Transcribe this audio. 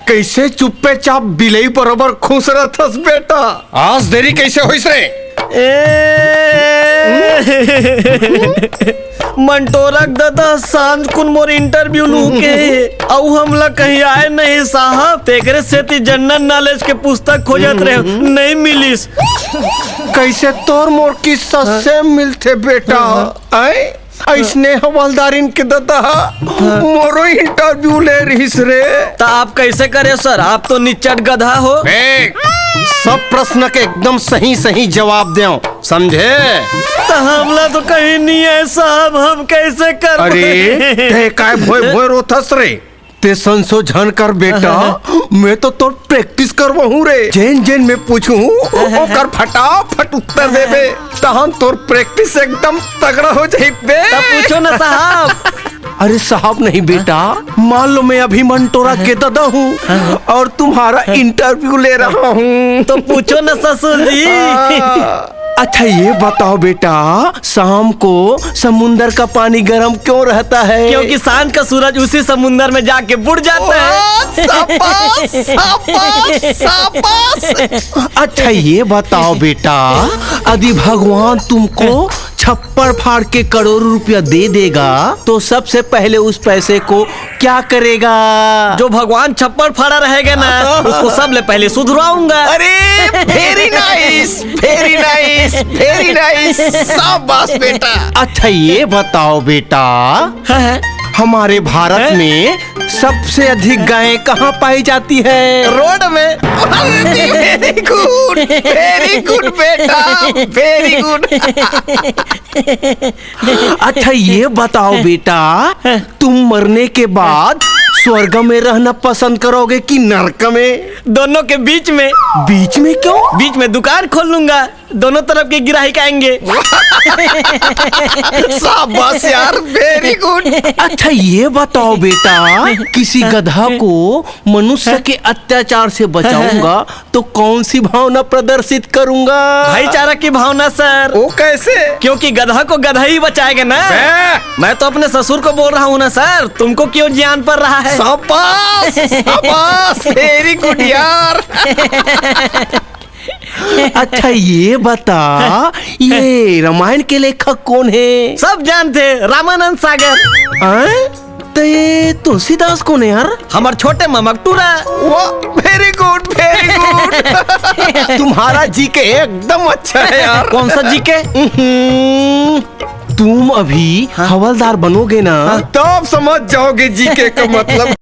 कैसे चुप्पे चाप बिलई बरोबर खुश रहतस बेटा। आज देरी कैसे होइस रे? मंटोरक दादा सांझ कुन मोर इंटरव्यू लू के औ हमला कहीं आए नहीं साहब। तेकरे सेती जनरल नॉलेज के पुस्तक खोजत रहे नहीं मिलिस। कैसे तोर मोर किस्सा से मिलते बेटा। आए ऐसने हवलदारिन के दादा मोरो इंटरव्यू ले रहीस रे। तो आप कैसे करे सर? आप तो निच्चट गधा हो। सब प्रश्न के एकदम सही सही जवाब दे समझे। तो हमला तो कहीं नहीं है साहब, हम कैसे कर? अरे ते काय भोय भोय रोथस रे। ते संशोधन कर बेटा, मैं तो तोर प्रैक्टिस करवहूं रे। जेन जेन मैं पूछूं ओकर फटाफट उत्तर देबे तहन तोर प्रैक्टिस एकदम तगड़ा हो जाई बे। तब पूछो ना साहब। अरे साहब नहीं बेटा, मान लो मैं अभी मंटोरा के दादा हूँ और तुम्हारा इंटरव्यू ले रहा हूँ। तो पूछो ना ससुर जी। अच्छा ये बताओ बेटा, शाम को समुंदर का पानी गर्म क्यों रहता है? क्योंकि सांझ का सूरज उसी समुंदर में जाके बुड़ जाता है। शाबाश, शाबाश, शाबाश। अच्छा ये बताओ बेटा, यदि भगवान तुमको छप्पर फाड़ के करोड़ों रुपया दे देगा तो सबसे पहले उस पैसे को क्या करेगा? जो भगवान छप्पर फाड़ा रहेगा ना उसको सबले पहले सुधराऊंगा। अरे very nice, very nice, very nice, शाबाश बेटा। अच्छा ये बताओ बेटा, हमारे भारत में सबसे अधिक गायें कहाँ पाई जाती है? रोड में। वेरी गुड बेटा, वेरी गुड। अच्छा ये बताओ बेटा, तुम मरने के बाद स्वर्ग में रहना पसंद करोगे कि नरक में? दोनों के बीच में। बीच में क्यों? बीच में दुकान खोल लूंगा, दोनों तरफ के गिराही आएंगे। शाबाश यार, वेरी गुड। अच्छा ये बताओ बेटा, किसी गधा को मनुष्य के अत्याचार से बचाऊंगा तो कौन सी भावना प्रदर्शित करूंगा? भाईचारा की भावना सर। वो कैसे? क्योंकि गधा को गधा ही बचाएगा ना। मैं तो अपने ससुर को बोल रहा हूँ ना सर, तुमको क्यों ज्ञान पड़ रहा है? शाबाश, शाबाश, वेरी गुड यार। अच्छा ये बता, ये रामायण के लेखक कौन है? सब जानते, रामानंद सागर। तो ये तुलसीदास कौन है यार? हमारे छोटे मामा टूरा। Very good, very good. तुम्हारा जी के एकदम अच्छा है यार। कौन सा जी के? तुम अभी हवलदार बनोगे ना, तब समझ जाओगे जी के का मतलब।